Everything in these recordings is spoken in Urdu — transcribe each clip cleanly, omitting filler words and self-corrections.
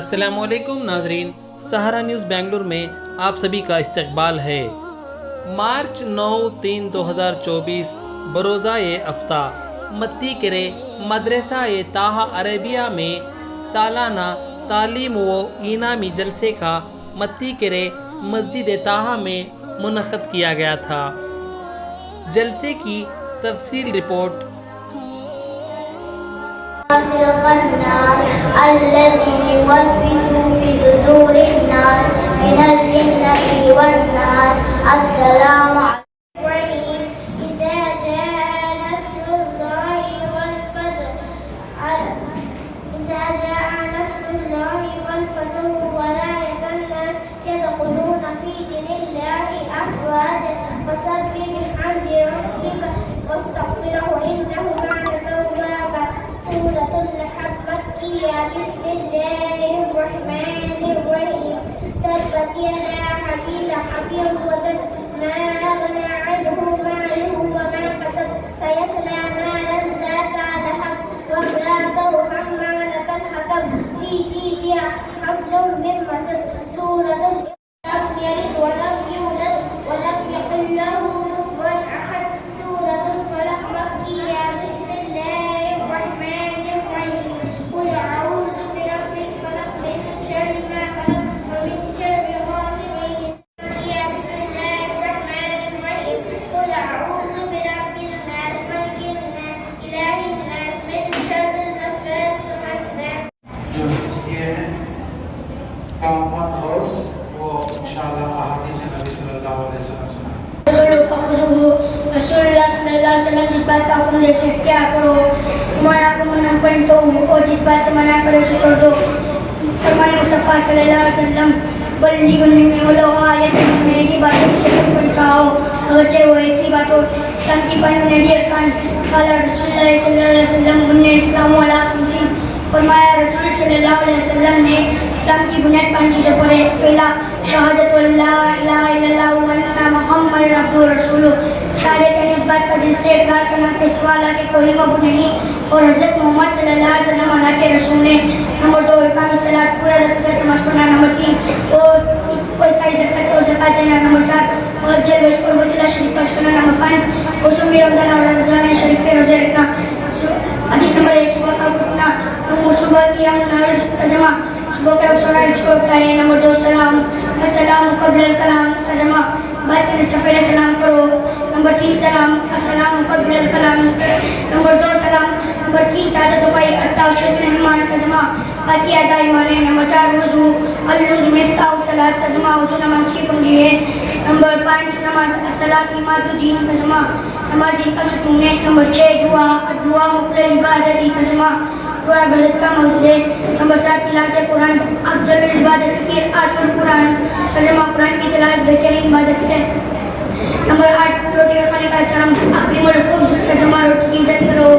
السلام علیکم ناظرین، سہارا نیوز بنگلور میں آپ سبھی کا استقبال ہے۔ مارچ 9/3/2024 بروزہ افتاح متی کرے مدرسہ طہ عربیہ میں سالانہ تعلیم و انعامی جلسے کا متی کرے مسجد طہ میں منعقد کیا گیا تھا۔ جلسے کی تفصیل رپورٹ۔ الذي يوسوس في صدور الناس من الجنة والناس السلام عليكم إذا جاء نصر الله والفتح إذا جاء نصر الله والفتح ورأيت الناس يدخلون في دين الله أفواجا فسبح بحمد ربك واستغفره إنه كان توابا. سورة اللحد مكية. بسم الله الرحمن الرحيم. تبت يدا أبي لهب وتب ما أغنى عنه ماله وما كسب سيصلى نارا ذات لهب وامرأته حمالة الحطب في جيدها حبل من مسد. سورة لم يلد ولم يولد ولم يكن له كفوا أحد. سورة الفلق مكية. بسم الله الرحمن الرحيم. قل أعوذ برب الفلق من شر ما خلق ومن شر غاسق إذا وقب. بسم الله الرحمن الرحيم. قل أعوذ برب الناس ملك الناس إله الناس من شر الوسواس الخناس. جو اس کے ہیں محمد غوث وہ انشاءاللہ احادیث نبی صلی اللہ علیہ وسلم سنائیں۔ رسول اللہ صلی اللہ علیہ وسلم جس بات کا حکم دے سے کیا کرو، تمہارا حکم منفرد تو اور جس بات سے منع کرو اسے چھوڑ دو۔ فرمان مصطفیٰ صلی اللہ علیہ وسلم بلغنی ولو آیۃ، میں ایک ہی بات کو اسے تک پہنچاؤ اگرچہ وہ ایک ہی بات ہو۔ اسلام کی بنیادی ارکان قال رسول اللہ صلی اللہ علیہ وسلم بنی اسلام علی خمس، فرمایا رسول صلی اللہ علیہ وسلم نے اسلام کی بنیاد 5 چیزوں پر ہے۔ پہلا شہادت لا الہ الا اللہ وان محمد عبدہ رسولہ، شہادت ہے اس بات کا دل سے اقرار کرنا کہ سوا اللہ کے کوئی معبود نہیں اور حضرت محمد صلی اللہ علیہ وسلم اللہ کے رسول ہیں۔ نمبر 2 اقام الصلاۃ، پورا دل سے نماز پڑھنا۔ نمبر 3 اور زکات اور زکات دینا۔ نمبر 4 حج بیت اللہ شریف کا کرنا۔ نمبر 5 موسم رمضان اور رمضان شریف کے روزے رکھنا۔ حدیث نمبر 1 صبح کا اٹھنا، صبح کی ہم ترجمہ صبح کے وقت سونا اس کو اٹھائے۔ نمبر 2 سلام، السلام قبل الکلام، ترجمہ بات کرنے سے پہلے سلام کرو۔ نمبر 3 سلام، السلام قبل الکلام۔ نمبر 2 سلام۔ نمبر 3 تعداد صفائی، التوحید ایمان، ترجمہ باقی ادا ایمان ہے۔ نمبر 4 وضو، الوضو مفتاح الصلاۃ، ترجمہ وضو نماز کی کنجی ہے۔ نمبر 5 نماز، الصلاۃ عماد الدین، ترجمہ نماز کا ستون ہے۔ نمبر 6 دعا، الدعاء مقبل العبادت، ترجمہ دعا عبادت کا مقصد ہے۔ نمبر 7 تلاوت قرآن، افضل العبادت قراءۃ القرآن، ترجمہ قرآن کی تلاوت بہترین عبادت ہے۔ نمبر 8 روٹی اور کھانے کا احترام، اکرموا الخبز، ترجمہ روٹی کی عزت کرو۔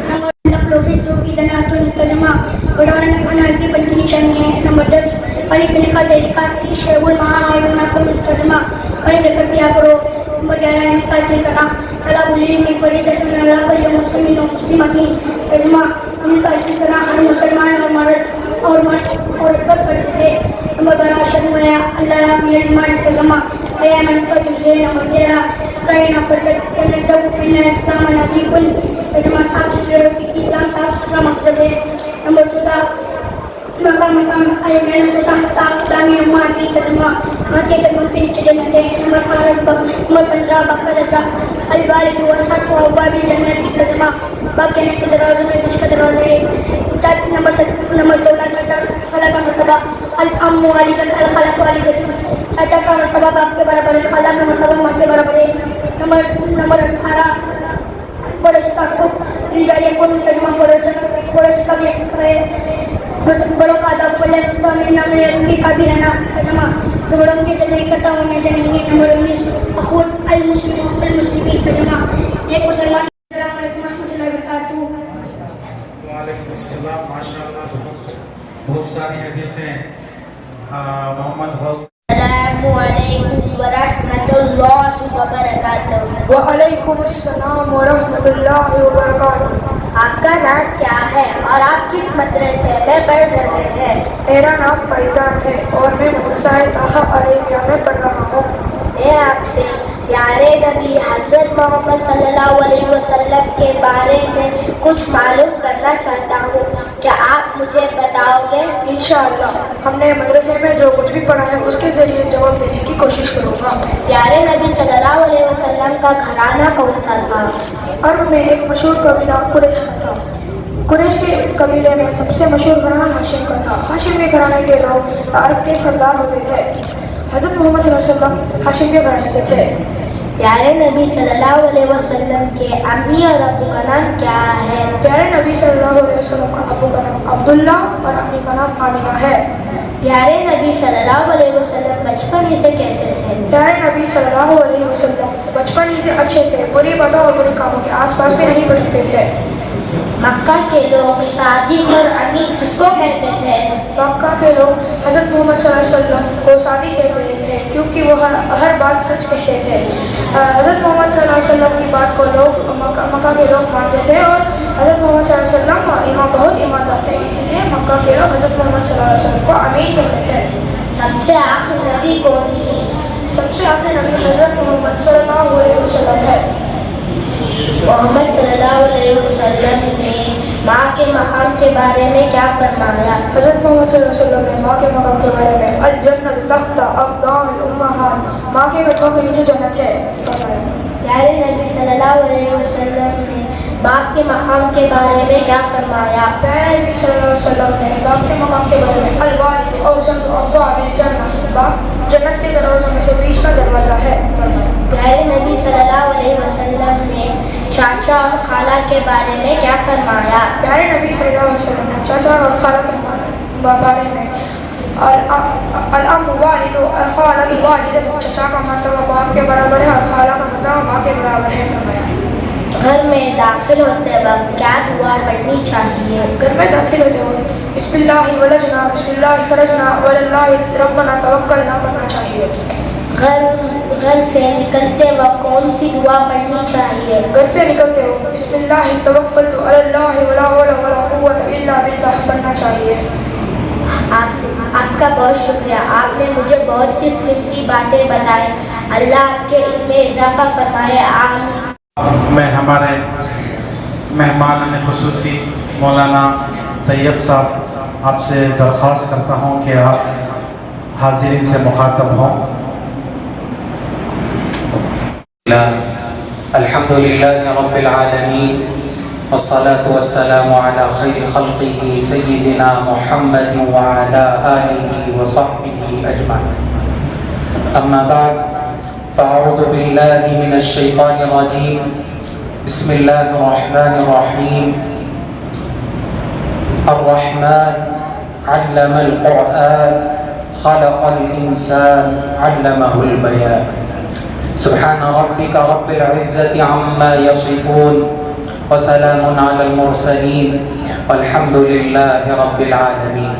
نمبر 9 فیصد کی دناتن، ترجمہ گھٹانے میں کھانا ہلکی پن کی نشانی ہے۔ نمبر 10 پانی پینے کا طریقہ، شرب الماء نقل، ترجمہ پانی لے کر پیا کرو۔ نمبر 11 علم حاصل کرنا، طلب العلم فریضۃ علی کل مسلم و مسلمۃ، ترجمہ علم حاصل کرنا ہر مسلمان اور مرد اور عورت پر فرض ہے۔ نمبر 12 شرم اللہ من ایمان، ترجمہ ایمان کا جزء ہے۔ نمبر 13 سترہ نفس، تنسب ان اسلام نظیف، ترجمہ صاف ستھرے رکھنے کی اسلام صاف ستھرا مقصد ہے۔ نمبر 14 مقام تعمیر امتی، ترجمہ ماں کے قدموں کے نیچے جنت ہے۔ نمبر 15 باپ کا درجہ، البالغ وسط و باب الجنت، ترجمہ باپ جنت کے دروازوں میں بیچ کا دروازہ ہے۔ نمبر 16 چاچا خالہ کا مرتبہ، الام والد الخالق والد، چاچا کا مرتبہ باپ کے برابر ہے، خالہ کا مرتبہ ماں کے برابر ہے۔ نمبر 18 پڑوس کا حقوق، جاری کون، ترجمہ پڑوس کا بھی حق ہے۔ بڑوں کا ادب، فلک سامنے نام کی قابل رہنا، ترجمہ جو بڑوں کی عزت نہیں کرتا وہ میں سے نہیں ہے۔ نمبر 19 اخوت المسلم المسلمین، ترجمہ ایک مسلمان۔ السلام علیکم و رحمۃ اللہ وبرکاتہ۔ وعلیکم السلام، ماشاءاللہ بہت ساری حدیثیں محمد غوث۔ السلام علیکم ورحمۃ اللہ وبرکاتہ۔ وعلیکم السلام ورحمۃ اللہ وبرکاتہ۔ آپ کا نام کیا ہے اور آپ کس مدرسے میں پڑھ رہے ہیں؟ میرا نام فیضان ہے اور میں مدرسہ طه علیہ میں پڑھ رہا ہوں۔ میں آپ سے پیارے نبی حضرت محمد صلی اللہ علیہ وسلم کے بارے میں کچھ معلوم کرنا چاہتا ہوں، کیا آپ مجھے بتاؤ گے؟ انشاءاللہ ہم نے مدرسے میں جو کچھ بھی پڑھا ہے اس کے ذریعے جواب دینے کی کوشش کروں گا۔ پیارے نبی صلی اللہ علیہ وسلم کا گھرانہ کون سا تھا؟ عرب میں ایک مشہور قبیلہ قریش کا تھا۔ قریش کے قبیلے میں سب سے مشہور گھرانہ ہاشم کا تھا۔ ہاشم کے گھرانے کے لوگ عرب کے سردار ہوتے تھے۔ حضرت محمد صلی اللہ علیہ وسلم ہاشم کے گھرانے سے تھے۔ پیارے نبی صلی اللہ علیہ وسلم کے امی اور ابو کا نام کیا ہے؟ پیارے نبی صلی اللہ علیہ وسلم کا ابو کا نام عبداللہ اور امی کا نام آمینہ ہے۔ پیارے نبی صلی اللہ علیہ وسلم بچپن ہی سے کیسے تھے؟ پیارے نبی صلی اللہ علیہ وسلم بچپن ہی سے اچھے تھے، بری باتوں اور برے کاموں کے آس پاس بھی نہیں بڑھتے تھے۔ مکہ کے لوگ صادق اور امین کس کو کہتے تھے؟ مکہ کے لوگ حضرت محمد صلی اللہ علیہ وسلم کو صادق کہتے تھے کیونکہ وہ ہر بات سچ کہتے تھے۔ حضرت محمد صلی اللہ علیہ وسلم کی بات کو لوگ مکہ کے لوگ مانتے تھے اور حضرت محمد صلی اللہ علیہ وسلم بہت ایماندار تھے، اس لیے مکہ کے لوگ حضرت محمد صلی اللہ علیہ وسلم کو امین کہتے تھے۔ سب سے آخری نبی کون تھی؟ سب سے آخری نبی حضرت محمد صلی اللہ علیہ وسلم ہے۔ محمد صلی اللہ علیہ وسلم نے ماں کے مقام کے بارے میں کیا فرمایا؟ حضرت محمد صلی اللہ علیہ وسلم نے ماں کے مقام کے بارے میں الجنت تحت اقدام الامہات، ماں کے قدموں کے نیچے جنت ہے فرمایا۔ پیارے نبی صلی اللہ علیہ وسلم نے باپ کے مقام کے بارے میں کیا فرمایا؟ پیارے نبی صلی اللہ علیہ وسلم نے باپ کے مقام کے بارے میں الوالد اوسط ابواب الجنہ، باپ جنت کے دروازوں میں سے بیچ کا دروازہ ہے فرمایا۔ پیارے نبی صلی اللہ علیہ وسلم نے چاچا اور خالہ کے بارے میں کیا فرمایا؟ پیارے نبی صلی اللہ علیہ وسلم نے چاچا اور خالہ کے بارے میں الام والد خالہ والدہ، چچا کا مرتبہ باپ کے برابر ہے اور خالہ کا مرتبہ ماں کے برابر ہے فرمایا۔ گھر میں داخل ہوتے وقت کیا دعا پڑھنی چاہیے؟ گھر میں داخل ہوتے وقت بسم اللہ ولجنا بسم اللہ خرجنا وللہ ربنا توکلنا پڑھنا چاہیے۔ گھر سے نکلتے وقت کون سی دعا پڑھنی چاہیے؟ گھر سے نکلتے وقت بسم اللہ توکلت علی اللہ ولا حول ولا قوت الا باللہ پڑھنا چاہیے۔ آپ کا بہت شکریہ، آپ نے مجھے بہت سی قیمتی باتیں بتائیں، اللہ آپ کے علم میں اضافہ فرمائے، آمین۔ میں ہمارے مہمان خصوصی مولانا طیب صاحب آپ سے درخواست کرتا ہوں کہ آپ حاضرین سے مخاطب ہوں۔ الحمد لله رب العالمين والصلاة والسلام على خير خلقه سيدنا محمد وعلى آله وصحبه أجمعين، أما بعد فأعوذ بالله من الشيطان الرجيم، بسم الله الرحمن الرحيم، الرحمن علم القرآن خلق الإنسان علمه البيان، سبحان ربك رب العزة عما يصفون وسلام على المرسلين والحمد لله رب العالمين،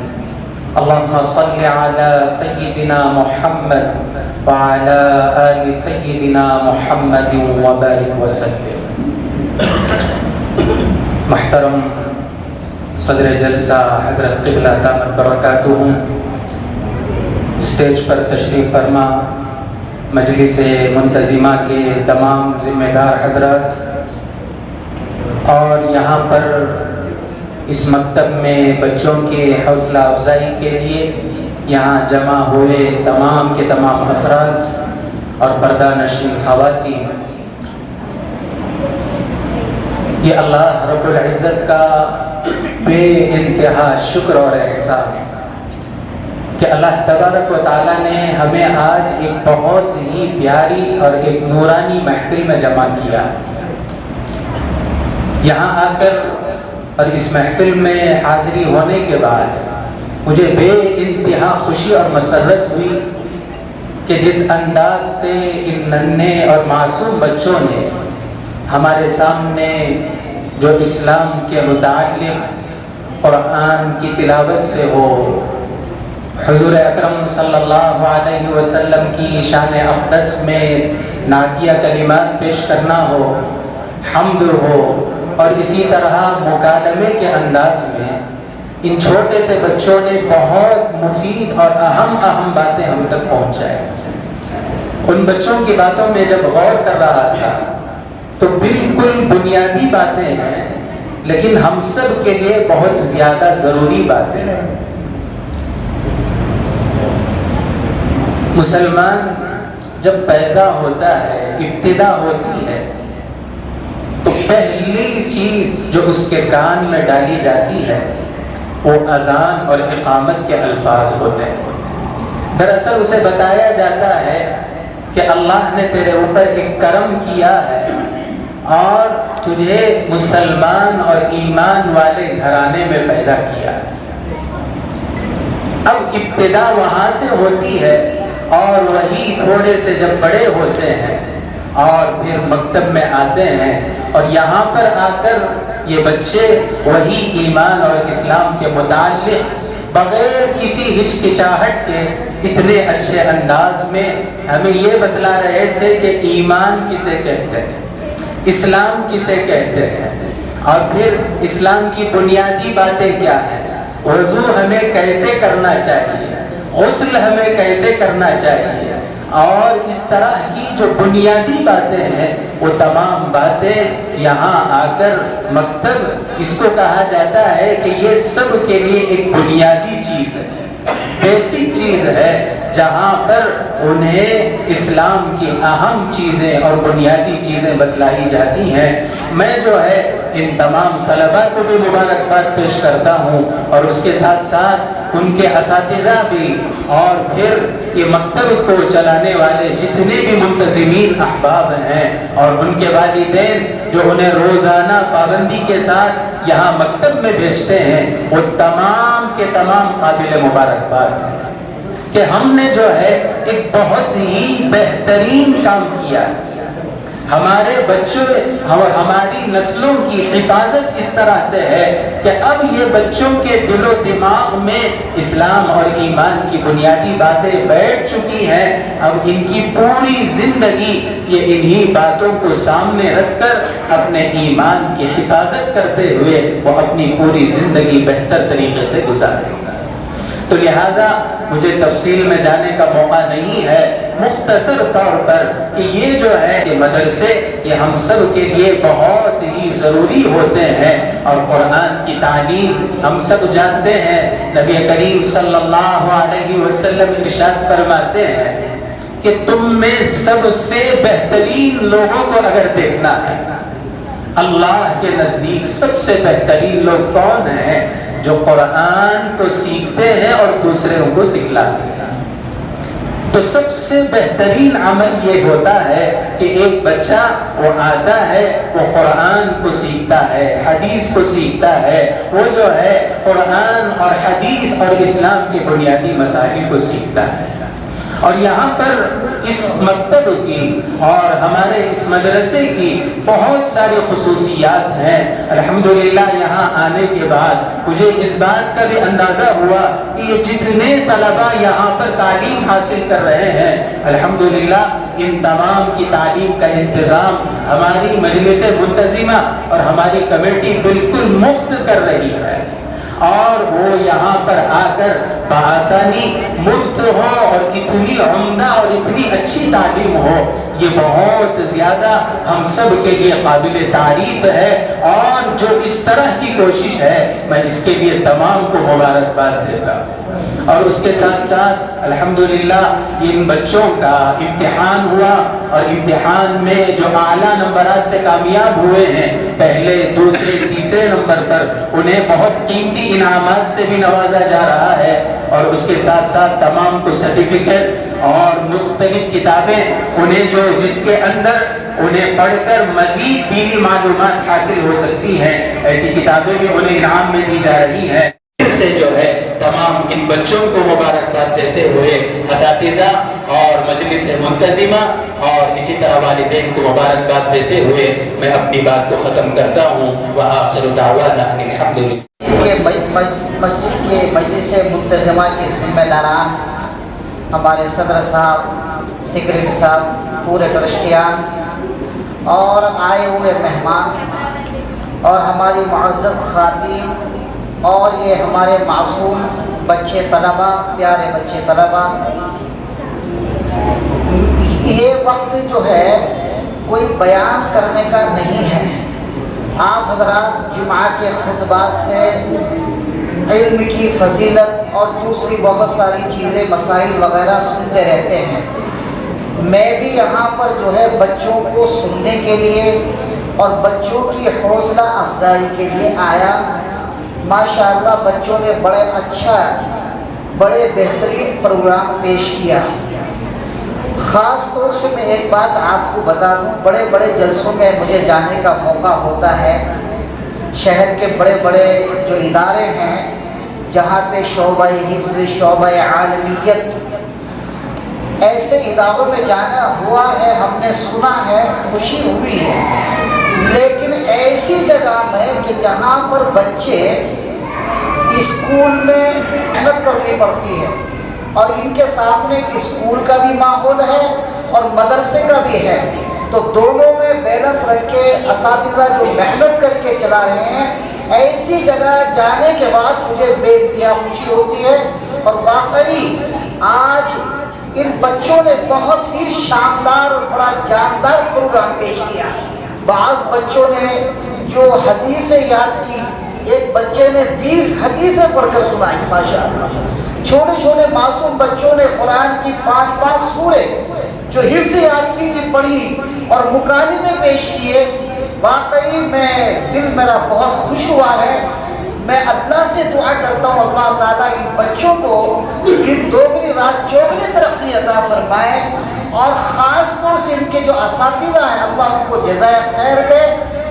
اللهم صل على سيدنا محمد وعلى آل سيدنا محمد وبارك وسلم۔ محترم صدر جلسہ حضرت قبلہ دامت برکاتہ، اسٹیج پر تشریف فرما مجلس منتظمہ کے تمام ذمہ دار حضرات، اور یہاں پر اس مکتب میں بچوں کے حوصلہ افزائی کے لیے یہاں جمع ہوئے تمام کے تمام افراد اور پردہ نشین خواتین، یہ اللہ رب العزت کا بے انتہا شکر اور احسان کہ اللہ تبارک و تعالیٰ نے ہمیں آج ایک بہت ہی پیاری اور ایک نورانی محفل میں جمع کیا۔ یہاں آ کر اور اس محفل میں حاضری ہونے کے بعد مجھے بے انتہا خوشی اور مسرت ہوئی کہ جس انداز سے ان ننھے اور معصوم بچوں نے ہمارے سامنے جو اسلام کے متعلق قرآن کی تلاوت سے ہو، حضور اکرم صلی اللہ علیہ وسلم کی شان اقدس میں نعتیہ کلمات پیش کرنا ہو، حمد ہو، اور اسی طرح مکالمے کے انداز میں ان چھوٹے سے بچوں نے بہت مفید اور اہم باتیں ہم تک پہنچائیں۔ ان بچوں کی باتوں میں جب غور کر رہا تھا تو بالکل بنیادی باتیں ہیں، لیکن ہم سب کے لیے بہت زیادہ ضروری باتیں ہیں۔ مسلمان جب پیدا ہوتا ہے، ابتدا ہوتی ہے، تو پہلی چیز جو اس کے کان میں ڈالی جاتی ہے وہ اذان اور اقامت کے الفاظ ہوتے ہیں۔ دراصل اسے بتایا جاتا ہے کہ اللہ نے تیرے اوپر ایک کرم کیا ہے اور تجھے مسلمان اور ایمان والے گھرانے میں پیدا کیا۔ اب ابتدا وہاں سے ہوتی ہے اور وہی تھوڑے سے جب بڑے ہوتے ہیں اور پھر مکتب میں آتے ہیں اور یہاں پر آ کر یہ بچے وہی ایمان اور اسلام کے متعلق بغیر کسی ہچکچاہٹ کے اتنے اچھے انداز میں ہمیں یہ بتلا رہے تھے کہ ایمان کسے کہتے ہیں، اسلام کسے کہتے ہیں، اور پھر اسلام کی بنیادی باتیں کیا ہیں، وضو ہمیں کیسے کرنا چاہیے، غسل ہمیں کیسے کرنا چاہیے، اور اس طرح کی جو بنیادی باتیں ہیں وہ تمام باتیں یہاں آ کر مکتب، اس کو کہا جاتا ہے کہ یہ سب کے لیے ایک بنیادی چیز ہے، بیسک چیز ہے، جہاں پر انہیں اسلام کی اہم چیزیں اور بنیادی چیزیں بتلائی جاتی ہیں۔ میں جو ہے ان تمام طلباء کو بھی مبارکباد پیش کرتا ہوں، اور اس کے ساتھ ساتھ ان کے اساتذہ بھی، اور پھر یہ مکتب کو چلانے والے جتنے بھی منتظمین احباب ہیں اور ان کے والدین جو انہیں روزانہ پابندی کے ساتھ یہاں مکتب میں بھیجتے ہیں، وہ تمام کے تمام قابل مبارکباد ہیں کہ ہم نے جو ہے ایک بہت ہی بہترین کام کیا۔ ہمارے بچوں اور ہماری نسلوں کی حفاظت اس طرح سے ہے کہ اب یہ بچوں کے دل و دماغ میں اسلام اور ایمان کی بنیادی باتیں بیٹھ چکی ہیں۔ اب ان کی پوری زندگی یہ انہی باتوں کو سامنے رکھ کر اپنے ایمان کی حفاظت کرتے ہوئے وہ اپنی پوری زندگی بہتر طریقے سے گزاریں۔ تو لہذا مجھے تفصیل میں جانے کا موقع نہیں ہے، مختصر طور پر کہ یہ جو ہے کہ مدرسے یہ ہم سب کے لیے بہت ہی ضروری ہوتے ہیں، اور قرآن کی تعلیم ہم سب جانتے ہیں۔ نبی کریم صلی اللہ علیہ وسلم ارشاد فرماتے ہیں کہ تم میں سب سے بہترین لوگوں کو اگر دیکھنا ہے، اللہ کے نزدیک سب سے بہترین لوگ کون ہیں؟ جو قرآن کو سیکھتے ہیں اور دوسروں کو سکھلاتے ہیں۔ تو سب سے بہترین عمل یہ ہوتا ہے کہ ایک بچہ وہ آتا ہے، وہ قرآن کو سیکھتا ہے، حدیث کو سیکھتا ہے، وہ جو ہے قرآن اور حدیث اور اسلام کے بنیادی مسائل کو سیکھتا ہے۔ اور یہاں پر اس مکتب کی اور ہمارے اس مدرسے کی بہت ساری خصوصیات ہیں۔ الحمدللہ یہاں آنے کے بعد مجھے اس بات کا بھی اندازہ ہوا کہ یہ جتنے طلباء یہاں پر تعلیم حاصل کر رہے ہیں، الحمدللہ ان تمام کی تعلیم کا انتظام ہماری مجلس منتظمہ اور ہماری کمیٹی بالکل مفت کر رہی ہے، اور وہ یہاں پر آ کر بآسانی مفت ہو اور اتنی عمدہ اور اتنی اچھی تعلیم ہو، یہ بہت زیادہ ہم سب کے لیے قابل تعریف ہے۔ اور جو اس طرح کی کوشش ہے میں اس کے لیے تمام کو مبارکباد دیتا ہوں۔ اور اس کے ساتھ ساتھ الحمدللہ ان بچوں کا امتحان ہوا، اور امتحان میں جو اعلیٰ نمبرات سے کامیاب ہوئے ہیں، پہلے دوسرے تیسرے نمبر پر، انہیں بہت قیمتی انعامات سے بھی نوازا جا رہا ہے، اور اس کے ساتھ ساتھ تمام کو سرٹیفکیٹ اور مختلف کتابیں انہیں جو جس کے اندر انہیں پڑھ کر مزید دینی معلومات حاصل ہو سکتی ہیں، ایسی کتابیں بھی انہیں انعام میں دی جا رہی ہیں۔ سے جو ہے تمام ان بچوں کو مبارکباد دیتے ہوئے اساتذہ اور مجلس منتظمہ اور اسی طرح والدین کو مبارکباد دیتے ہوئے میں اپنی بات کو ختم کرتا ہوں۔ وآخر دعوانا ان الحمدللہ۔ مسجد کے مجلس منتظمہ کے ذمہ داران، ہمارے صدر صاحب، سیکرٹری صاحب، پورے ٹرسٹیان اور آئے ہوئے مہمان، اور ہماری معزز خواتین اور یہ ہمارے معصوم بچے طلبہ، پیارے بچے طلبہ، یہ وقت جو ہے کوئی بیان کرنے کا نہیں ہے۔ آپ حضرات جمعہ کے خطبات سے علم کی فضیلت اور دوسری بہت ساری چیزیں، مسائل وغیرہ سنتے رہتے ہیں۔ میں بھی یہاں پر جو ہے بچوں کو سننے کے لیے اور بچوں کی حوصلہ افزائی کے لیے آیا۔ ماشاءاللہ بچوں نے بڑے اچھا، بڑے بہترین پروگرام پیش کیا۔ خاص طور سے میں ایک بات آپ کو بتا دوں، بڑے بڑے جلسوں میں مجھے جانے کا موقع ہوتا ہے۔ شہر کے بڑے بڑے جو ادارے ہیں جہاں پہ شعبہ حفظ، شعبہ عالمیت، ایسے اداروں میں جانا ہوا ہے، ہم نے سنا ہے، خوشی ہوئی ہے۔ لیکن ایسی جگہ میں کہ جہاں پر بچے اسکول میں محنت کرنی پڑتی ہے اور ان کے سامنے اسکول کا بھی ماحول ہے اور مدرسے کا بھی ہے، تو دونوں میں بیلنس رکھ کے اساتذہ جو محنت کر کے چلا رہے ہیں، ایسی جگہ جانے کے بعد مجھے بے انتہا خوشی ہوتی ہے۔ اور واقعی آج ان بچوں نے بہت ہی شاندار اور بڑا جاندار پروگرام پیش کیا۔ بعض بچوں نے جو حدیثیں یاد کی، ایک بچے نے 20 حدیثیں پڑھ کر سنائی ماشاءاللہ۔ چھوٹے چھوٹے معصوم بچوں نے قرآن کی 5 سورے جو حفظ یاد کی تھی پڑھی اور مکالمے پیش کیے۔ واقعی میں دل میرا بہت خوش ہوا ہے۔ میں اللہ سے دعا کرتا ہوں اللہ تعالیٰ ان بچوں کو دن دوگنی رات چوگنی ترقی عطا فرمائے، اور خاص طور سے ان کے جو اساتذہ ہیں اللہ ان کو جزائے خیر دے،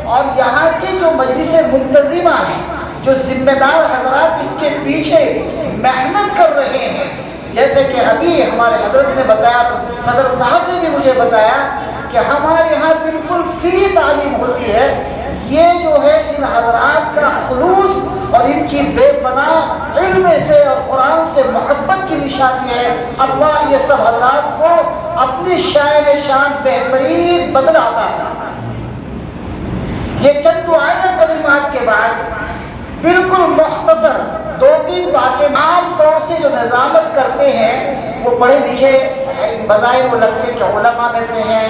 اور یہاں کے جو مجلس منتظمہ ہیں، جو ذمہ دار حضرات اس کے پیچھے محنت کر رہے ہیں، جیسے کہ ابھی ہمارے حضرت نے بتایا، صدر صاحب نے بھی مجھے بتایا کہ ہمارے یہاں بالکل فری تعلیم ہوتی ہے۔ یہ جو ہے ان حضرات کا خلوص اور ان کی بے پناہ علم سے اور قرآن سے محبت کی نشانی ہے۔ اللہ یہ سب حضرات کو اپنی شان بہترین بدلہ عطا فرمائے۔ یہ چند دعائیں کلمات کے بعد بالکل مختصر 2-3 باتیں عام طور سے جو نظامت کرتے ہیں وہ پڑھے لکھے بظاہر وہ لگتے کہ علماء میں سے ہیں۔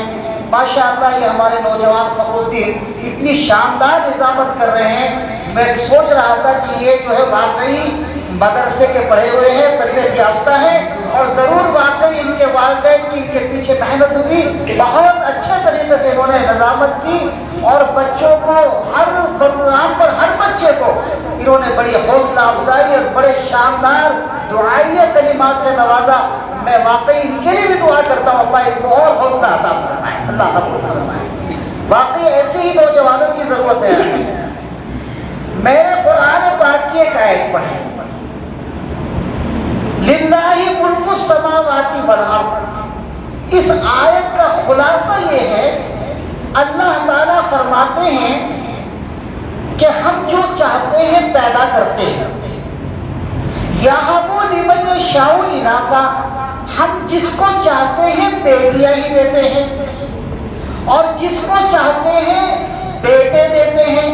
ماشاءاللہ یہ ہمارے نوجوان فخر الدین اتنی شاندار نظامت کر رہے ہیں۔ میں سوچ رہا تھا کہ یہ جو ہے واقعی مدرسے کے پڑھے ہوئے ہیں، تربیت یافتہ ہیں، اور ضرور واقعی ان کے والدین کی ان کے پیچھے محنت ہوئی، بہت اچھے طریقے سے انہوں نے نظامت کی، اور بچوں کو ہر پروگرام پر ہر بچے کو انہوں نے بڑی حوصلہ افزائی اور بڑے شاندار دعائیہ کلمات سے نوازا۔ میں واقعی ان کے لیے بھی دعا کرتا ہوں اللہ ان کو اور حوصلہ عطا فرمائے، اللہ قبول فرمائے۔ واقعی ایسے ہی نوجوانوں کی ضرورت ہے ہمیں۔ میں نے قرآن پاک کی ایک آیت پڑھی، للہ ملک السماوات والارض۔ اس آیت کا خلاصہ یہ ہے، اللہ تعالیٰ فرماتے ہیں کہ ہم جو چاہتے ہیں پیدا کرتے ہیں، یَهَبُ لِمَن یَشَاءُ إِنَاثًا، ہم جس کو چاہتے ہیں بیٹیاں ہی دیتے ہیں، اور جس کو چاہتے ہیں بیٹے دیتے ہیں،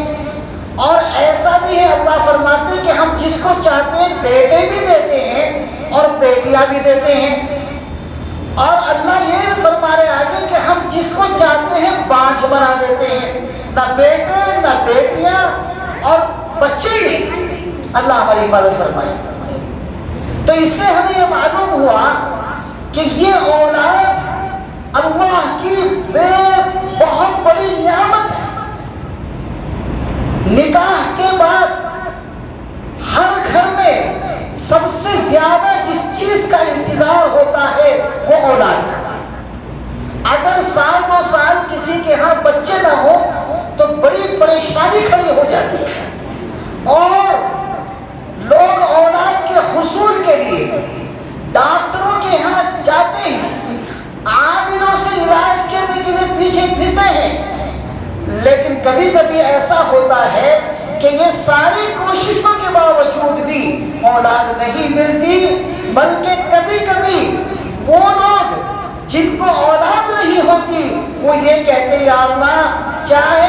اور ایسا بھی ہے اللہ فرماتے ہیں کہ ہم جس کو چاہتے ہیں بیٹے بھی دیتے ہیں اور بیٹیاں بھی دیتے ہیں، اور اللہ یہ بھی فرما رہے آگے کہ ہم جس کو چاہتے ہیں بانجھ بنا دیتے ہیں، نہ بیٹے نہ بیٹیاں اور بچے نہیں۔ اللہ ہماری حفاظت فرمائے۔ تو اس سے ہمیں یہ معلوم ہوا کہ یہ اولاد اللہ کی بہت بڑی نعمت ہے۔ نکاح کے بعد ہر گھر میں سب سے زیادہ جس چیز کا انتظار ہوتا ہے وہ اولاد کا۔ اگر 1-2 سال کسی کے ہاں بچے نہ ہو تو بڑی پریشانی کھڑی ہو جاتی ہے، اور لوگ اولاد کے حصول کے لیے ڈاکٹروں کے ہاں جاتے ہیں، عاملوں سے علاج کرنے کے لیے پیچھے پھرتے ہیں، لیکن کبھی کبھی ایسا ہوتا ہے کہ یہ ساری کوششوں کے باوجود بھی اولاد نہیں ملتی، بلکہ کبھی کبھی وہ لوگ جن کو اولاد نہیں ہوتی وہ یہ کہتے ہیں یا اللہ چاہے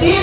3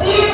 3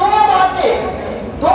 2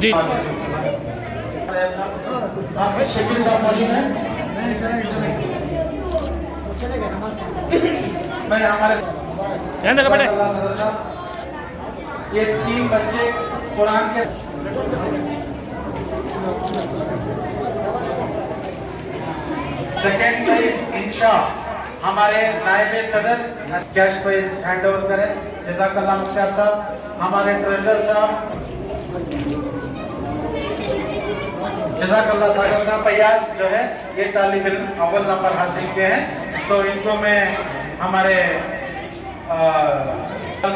جی حافظ شکیل صاحب موجود ہیں؟ میں ہمارے صدر صاحب یہ 3 بچے قرآن کے سیکنڈ پرائز انشاء ہمارے نائب صدر کیش پرائز ہینڈ اوور کریں. جزاک اللہ مختار صاحب. ہمارے ٹریجر صاحب جزاک اللہ ساگر صاحب. فیاض جو ہے یہ طالب علم اول نمبر حاصل کیے ہیں, تو ان کو میں ہمارے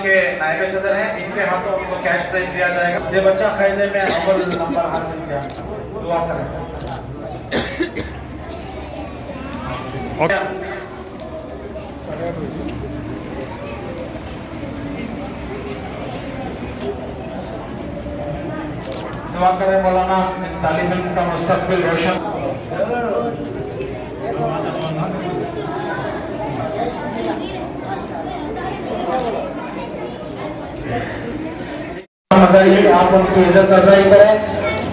کے نائب صدر ہیں, ان کے ہاتھوں ان کو کیش پرائز دیا جائے گا. یہ بچہ قاعدے میں اول نمبر حاصل کیا, دعا کریں. دعا کریں مولانا طالب علم کا مستقبل روشن. آپ ان کی عزت افزائی کریں.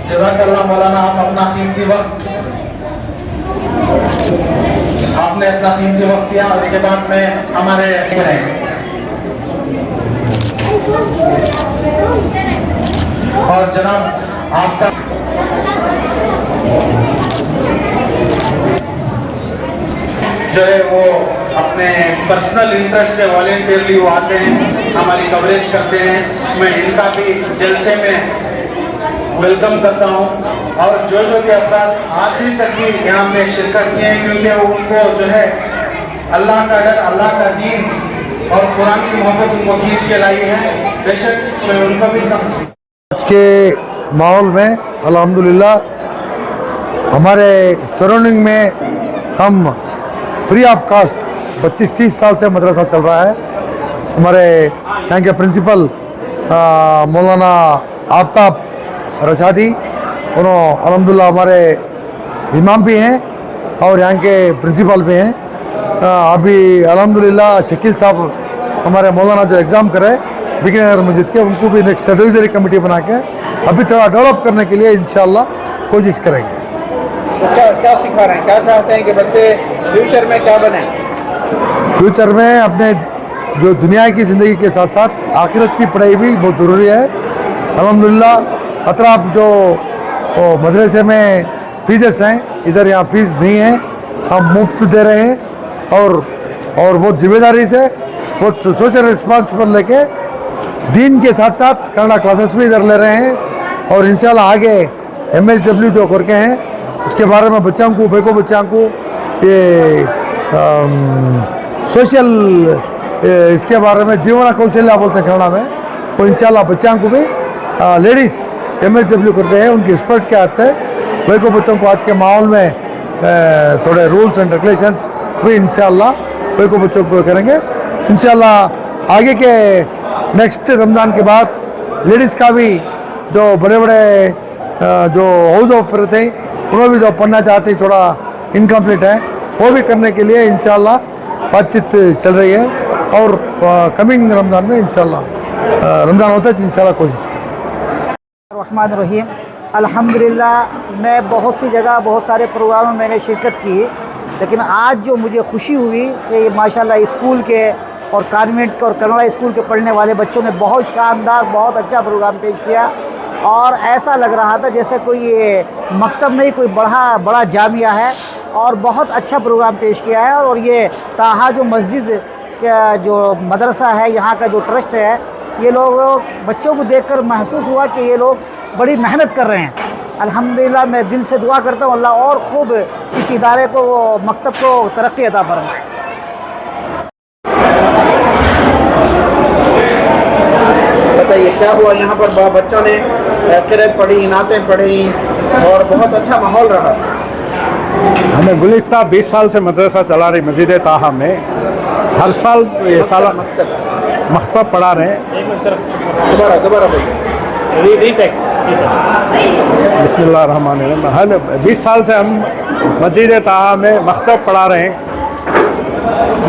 جزاک اللہ مولانا. آپ اپنا قیمتی وقت آپ نے اپنا قیمتی وقت کیا. اس کے بعد میں ہمارے اور جناب آفتاب جو ہے وہ اپنے پرسنل انٹرسٹ سے والنٹیئرلی وہ آتے ہیں, ہماری کوریج کرتے ہیں. میں ان کا بھی جلسے میں ویلکم کرتا ہوں. اور جو بھی افراد آخری تک بھی یہاں میں شرکت کیے ہیں, کیونکہ وہ ان کو جو ہے اللہ کا ڈر, اللہ کا دین اور قرآن کی محبت ان کو کھینچ کے لائی ہے. بے شک میں ان کو بھی آج کے ماحول میں الحمدللہ ہمارے سراؤنڈنگ میں ہم فری آف کاسٹ 25-30 سال سے مدرسہ چل رہا ہے. ہمارے یہاں کے پرنسپل مولانا آفتاب رشادی, انہوں الحمدللہ ہمارے امام بھی ہیں اور یہاں کے پرنسپل بھی ہیں. ابھی الحمدللہ شکیل صاحب ہمارے مولانا جو ایگزام کرے بکنگر مسجد کے, ان کو بھی نیکسٹ ایڈوائزری کمیٹی بنا کے ابھی تھوڑا ڈیولپ کرنے کے لیے انشاءاللہ کوشش کریں گے. کیا سکھا رہے ہیں, کیا چاہتے ہیں کہ بچے فیوچر میں کیا بنیں؟ فیوچر میں اپنے جو دنیا کی زندگی کے ساتھ ساتھ آخرت کی پڑھائی بھی بہت ضروری ہے. الحمدللہ اطراف جو مدرسے میں فیسز ہیں, ادھر یہاں فیس نہیں ہے, ہم مفت دے رہے ہیں اور بہت ذمہ داری سے بہت سوشل رسپانسبل لے کے دین کے ساتھ ساتھ کنڑا کلاسز بھی ادھر لے رہے ہیں. اور انشاءاللہ آگے MSW جو کر کے ہیں اس کے بارے میں بچوں کو بیکو بچوں کو یہ سوشل اس کے بارے میں جیونا کوشلیہ بولتے ہیں کنڑا میں, وہ انشاءاللہ بچوں کو بھی لیڈیز MSW کرتے ہیں ان کی ایکسپرٹ کے ہاتھ سے بیکو بچوں کو آج کے ماحول میں تھوڑے رولز اینڈ ریگولیشنس بھی انشاءاللہ بیکو بچوں کو کریں گے. انشاءاللہ آگے کے نیکسٹ رمضان کے بعد لیڈیز کا بھی جو بڑے بڑے جو ہاؤس آف رہتے ہیں انہوں بھی جو پڑھنا چاہتے ہیں تھوڑا انکمپلیٹ ہے, وہ بھی کرنے کے لیے انشاءاللہ بات چیت چل رہی ہے. اور کمنگ رمضان میں انشاءاللہ رمضان ہوتا ہے انشاءاللہ کوشش کریں. الرحمن الرحیم. الحمدللہ میں بہت سی جگہ بہت سارے پروگراموں میں نے شرکت کی, لیکن آج جو مجھے خوشی ہوئی کہ ماشاءاللہ اسکول کے اور کانوینٹ کے اور کنڑا اسکول کے پڑھنے والے بچوں نے بہت شاندار بہت اچھا پروگرام پیش کیا, اور ایسا لگ رہا تھا جیسے کوئی یہ مکتب نہیں کوئی بڑا جامعہ ہے, اور بہت اچھا پروگرام پیش کیا ہے. اور یہ طاہا جو مسجد کا جو مدرسہ ہے یہاں کا جو ٹرسٹ ہے, یہ لوگ بچوں کو دیکھ کر محسوس ہوا کہ یہ لوگ بڑی محنت کر رہے ہیں. الحمدللہ میں دل سے دعا کرتا ہوں اللہ اور خوب اس ادارے کو مکتب کو ترقی عطا فرمائے. بتائیے کیا ہوا یہاں پر بچوں نے قرأت پڑھی, نعتیں پڑھی اور بہت اچھا ماحول رہا. ہمیں گزشتہ 20 سال سے مدرسہ چلا رہی مسجد طاہا میں ہر سال یہ سالہ مکتب پڑھا رہے ہیں. دوبارہ بولیے. بسم اللہ الرحمن الرحیم. ہر 20 سال سے ہم مسجد طاہا میں مکتب پڑھا رہے ہیں.